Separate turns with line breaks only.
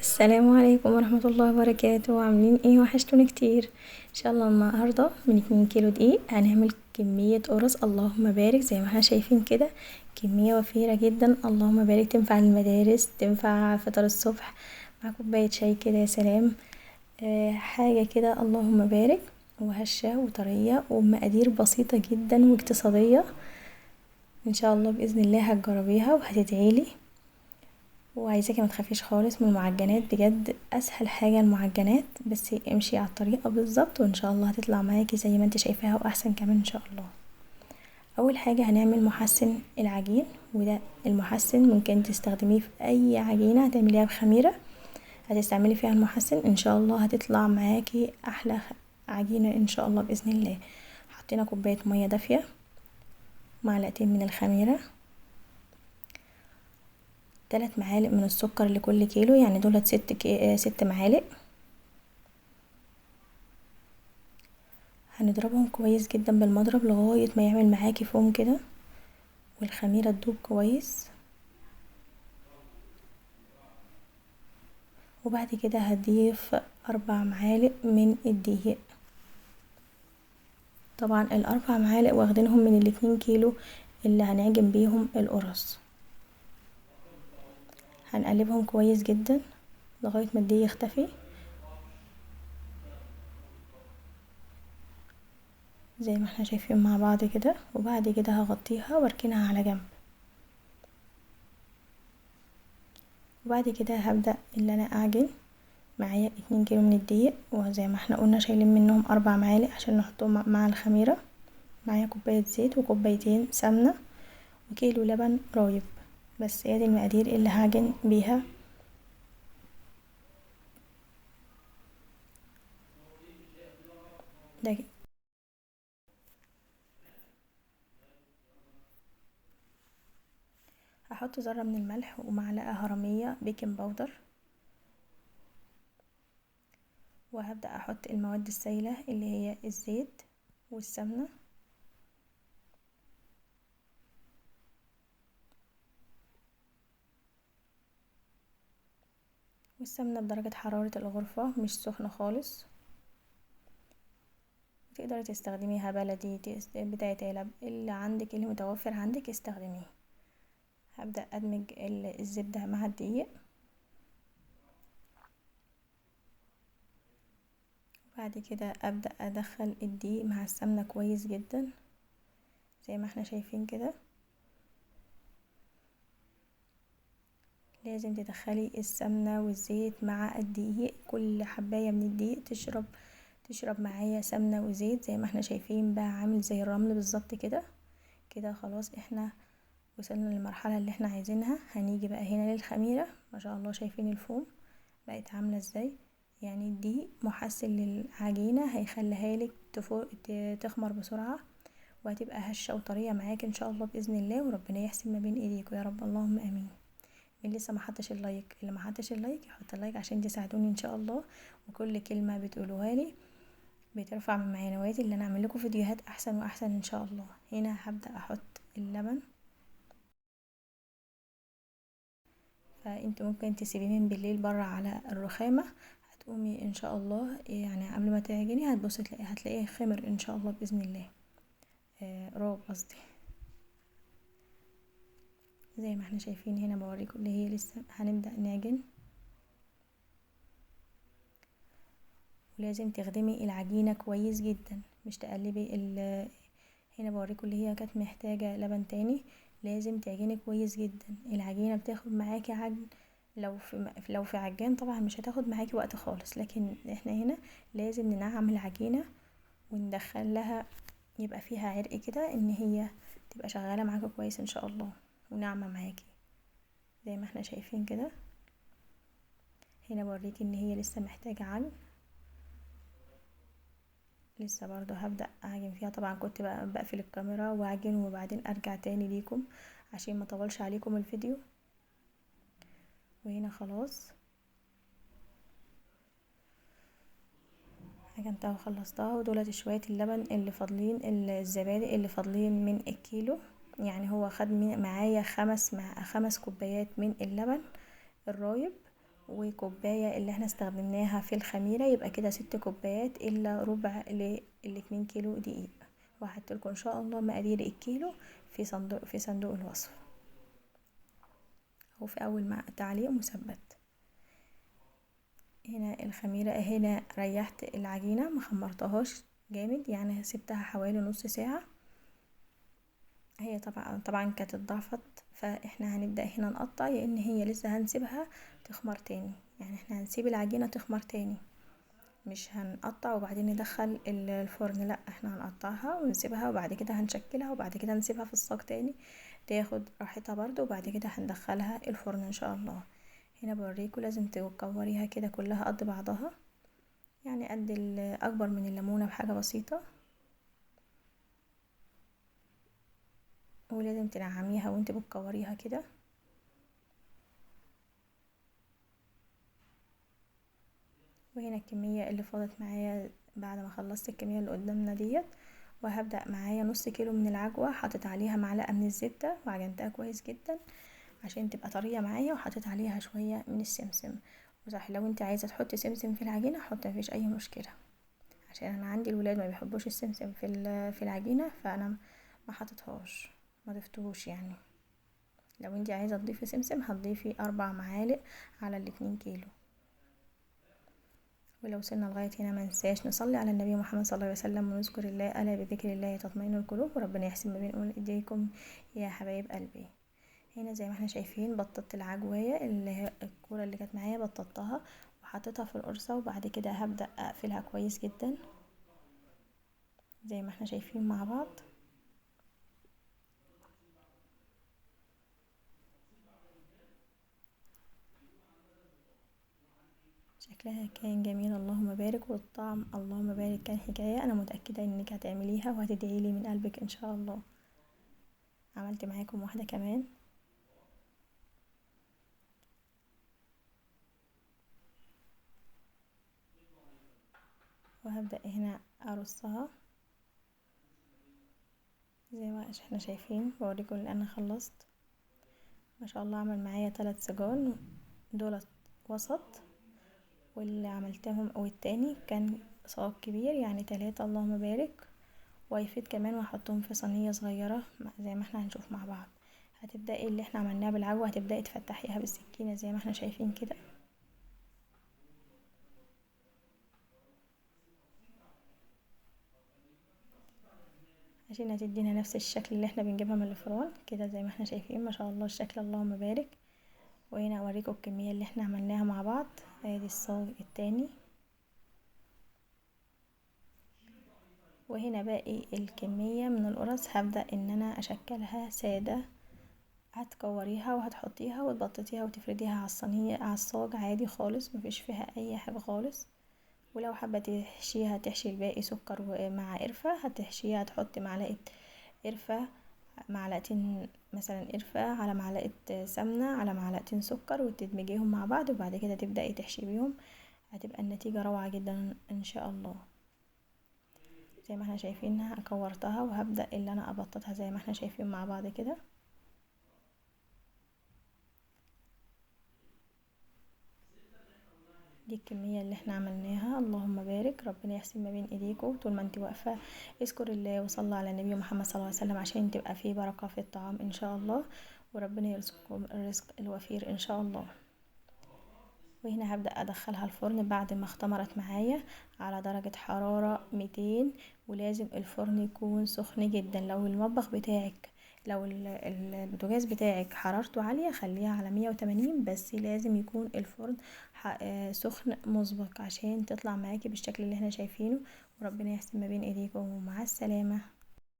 السلام عليكم ورحمة الله وبركاته. عاملين ايه؟ وحشتوني كتير. ان شاء الله النهاردة من 2 كيلو دقيق هنعمل كمية قرص اللهم بارك زي ما احنا شايفين كده. كمية وفيرة جدا اللهم بارك، تنفع للمدارس، تنفع فطار الصبح مع كوباية شاي كده، يا سلام. حاجة كده اللهم بارك، وهشة وطرية ومقادير بسيطة جدا واقتصادية. ان شاء الله بإذن الله هتجربيها وهتدعيلي. وعايزاكي ما تخافيش خالص من المعجنات، بجد اسهل حاجه المعجنات، بس امشي على الطريقه بالظبط وان شاء الله هتطلع معاكي زي ما انت شايفاها واحسن كمان ان شاء الله. اول حاجه هنعمل محسن العجين، وده المحسن ممكن تستخدميه في اي عجينه هتعمليها بخميره، هتستعملي فيها المحسن ان شاء الله هتطلع معاكي احلى عجينه ان شاء الله باذن الله. حطينا كوبايه ميه دافيه، معلقتين من الخميره، 3 معالق من السكر لكل كيلو، يعني دولت 6 معالق. هنضربهم كويس جدا بالمضرب لغاية ما يعمل معاكي فوم كده والخميرة تدوب كويس. وبعد كده هضيف 4 معالق من الدقيق. طبعا ال4 معالق واخدينهم من ال2 كيلو اللي هنعجن بيهم القرص. هنقلبهم كويس جدا لغاية ما الدقيق يختفي زي ما احنا شايفين مع بعض كده. وبعد كده هغطيها واركنها على جنب. وبعد كده هبدأ اللي انا اعجن. معايا 2 كيلو من الدقيق، وزي ما احنا قلنا شايلين منهم 4 معالق عشان نحطهم مع الخميرة. معايا كوباية زيت وكوبايتين سمنة وكيلو لبن رايب. بس هي دي المقادير اللي هعجن بيها. ده هحط ذرة من الملح ومعلقة هرمية بيكنج باودر. وهبدأ احط المواد السائلة اللي هي الزيت والسمنة. والسمنة بدرجة حرارة الغرفة، مش سخنة خالص. تقدري تستخدميها بلدي، بتاعة علب، اللي عندك اللي متوفر عندك استخدميه. هبدأ ادمج الزبدة مع الدقيق. بعد كده ابدأ ادخل الدقيق مع السمنة كويس جدا زي ما احنا شايفين كده. لازم تدخلي السمنة والزيت مع الدقيق، كل حباية من الدقيق تشرب معايا سمنة وزيت زي ما احنا شايفين بقى، عامل زي الرمل بالظبط كده. كده خلاص احنا وصلنا للمرحلة اللي احنا عايزينها. هنيجي بقى هنا للخميرة، ما شاء الله شايفين الفوم بقت عاملة ازاي. يعني دي محسن للعجينة، هيخليها لك تخمر بسرعة، وهتبقى هشة وطرية معاك ان شاء الله بإذن الله. وربنا يحسن ما بين ايديكم يا رب، اللهم امين. اللي لسه ما حطش اللايك، اللي ما حطش اللايك يحط اللايك عشان تساعدوني ان شاء الله. وكل كلمة بتقولوها لي بترفع من معنوياتي اللي انا اعمل لكم فيديوهات احسن واحسن ان شاء الله. هنا هبدأ احط اللبن. فانت ممكن تسيبيه من بالليل بره على الرخامة، هتقومي ان شاء الله يعني قبل ما تعجني هتبصي هتلاقيه خمر ان شاء الله باذن الله. راب قصدي. زي ما احنا شايفين هنا بوريكم اللي هي لسه هنبدأ نعجن. ولازم تخدمي العجينة كويس جدا، مش تقلبي هنا بوريكم اللي هي كانت محتاجة لبن تاني. لازم تعجني كويس جدا، العجينة بتاخد معاكي عجن. لو في عجان طبعا مش هتاخد معاكي وقت خالص، لكن احنا هنا لازم ننعم العجينة وندخل لها، يبقى فيها عرق كده ان هي تبقى شغالة معاكي كويس ان شاء الله وناعمة معاكي زي ما احنا شايفين كده. هنا بوريكي ان هي لسه محتاجة عجن. لسه برضو هبدأ اعجن فيها. طبعا كنت بقى بقفل الكاميرا واعجن وبعدين ارجع تاني ليكم عشان ما طولش عليكم الفيديو. وهنا خلاص عجنتها وخلصتها. ودولت شوية اللبن اللي فاضلين، الزبادي اللي فاضلين من الكيلو. يعني هو خد معايا 5 كوبايات من اللبن الرايب. وكوباية اللي احنا استخدمناها في الخميرة، يبقى كده 6 كوبايات الا ربع ل2 كيلو دقيق. وهحطلكوا ان شاء الله مقادير الكيلو في صندوق الوصف او في اول مع تعليق مثبت. هنا الخميرة هنا ريحت العجينة ما خمرتهاش جامد، يعني سبتها حوالي نص ساعة. هي طبعا كانت اتضعفت، فاحنا هنبدأ هنا نقطع، لان هي لسه هنسيبها تخمر تاني. يعني احنا هنسيب العجينة تخمر تاني، مش هنقطع وبعدين ندخل الفرن، لا احنا هنقطعها ونسيبها وبعد كده هنشكلها وبعد كده نسيبها في الصاج تاني تاخد راحتها برضو، وبعد كده هندخلها الفرن ان شاء الله. هنا بوريكم لازم تكوريها كده كلها قد بعضها، يعني قد اكبر من الليمونة بحاجة بسيطة، ولازم تنعميها وانت بتكوريها كده. وهنا الكمية اللي فاضت معايا بعد ما خلصت الكمية اللي قدامنا ديت، وهبدأ معايا نص كيلو من العجوة، حطيت عليها معلقة من الزبدة وعجنتها كويس جدا عشان تبقى طرية معايا، وحطيت عليها شوية من السمسم. وصح لو انت عايزة تحطي سمسم في العجينة حطي، مفيش اي مشكلة، عشان انا عندي الولاد ما بيحبوش السمسم في العجينة، فانا ما حطيتهاش، ما ضفتهوش يعني. لو انت عايزة تضيفي سمسم هتضيفي 4 معالق على ال2 كيلو. ولو وصلنا لغاية هنا ما ننساش نصلي على النبي محمد صلى الله عليه وسلم ونذكر الله، ألا بذكر الله تطمئن القلوب، وربنا يحسن ما بين ايديكم يا حبايب قلبي. هنا زي ما احنا شايفين بططت العجواية اللي هي الكورة اللي كانت معايا، بططتها وحطيتها في القرصة، وبعد كده هبدأ اقفلها كويس جدا زي ما احنا شايفين مع بعض. شكلها كان جميل اللهم بارك، والطعم اللهم بارك كان حكاية. انا متأكدة انك هتعمليها وهتدعيلي من قلبك ان شاء الله. عملت معاكم واحدة كمان، وهبدأ هنا ارصها زي ما احنا شايفين. بوريكم ان انا خلصت ما شاء الله. عمل معايا 3 سجان دولت وسط، واللي عملتهم او التاني كان صاج كبير يعني 3 اللهم بارك. ويفيد كمان وهحطهم في صينية صغيرة زي ما احنا هنشوف مع بعض. هتبدأي اللي احنا عملناه بالعجوة هتبدأي تفتحيها بالسكينة زي ما احنا شايفين كده، عشان هتدينا نفس الشكل اللي احنا بنجيبها من الفرن كده زي ما احنا شايفين ما شاء الله الشكل اللهم بارك. وهنا اوريكم الكمية اللي احنا عملناها مع بعض. ادي الصاج التاني، وهنا باقي الكمية من القرص هبدأ ان انا اشكلها سادة. هتكوريها وهتحطيها وتبططيها وتفرديها على الصينية على الصاج عادي خالص، مفيش فيها اي حاجة خالص. ولو حابة تحشيها تحشي الباقي سكر مع قرفة هتحشيها، تحطي معلقة قرفة، معلقتين مثلا قرفة على معلقة سمنة على معلقتين سكر، وتدمجيهم مع بعض وبعد كده تبدأي تحشي بيهم. هتبقى النتيجة روعة جدا ان شاء الله. زي ما احنا شايفينها كورتها، وهبدأ اللي انا ابططها زي ما احنا شايفين مع بعض كده. دي الكمية اللي احنا عملناها اللهم بارك. ربنا يحسن ما بين ايديكم طول ما انت واقفة. اذكر الله وصلى على النبي محمد صلى الله عليه وسلم عشان تبقى فيه بركة في الطعام ان شاء الله، وربنا يرزقكم الرزق الوفير ان شاء الله. وهنا هبدأ ادخلها الفرن بعد ما اختمرت معايا على درجة حرارة 200، ولازم الفرن يكون سخن جدا. لو المطبخ بتاعك لو البوتاجاز بتاعك حرارته عالية خليها على 180، بس لازم يكون الفرن سخن مسبق عشان تطلع معاكي بالشكل اللي احنا شايفينه. وربنا يحسن ما بين ايديكم، ومع السلامة.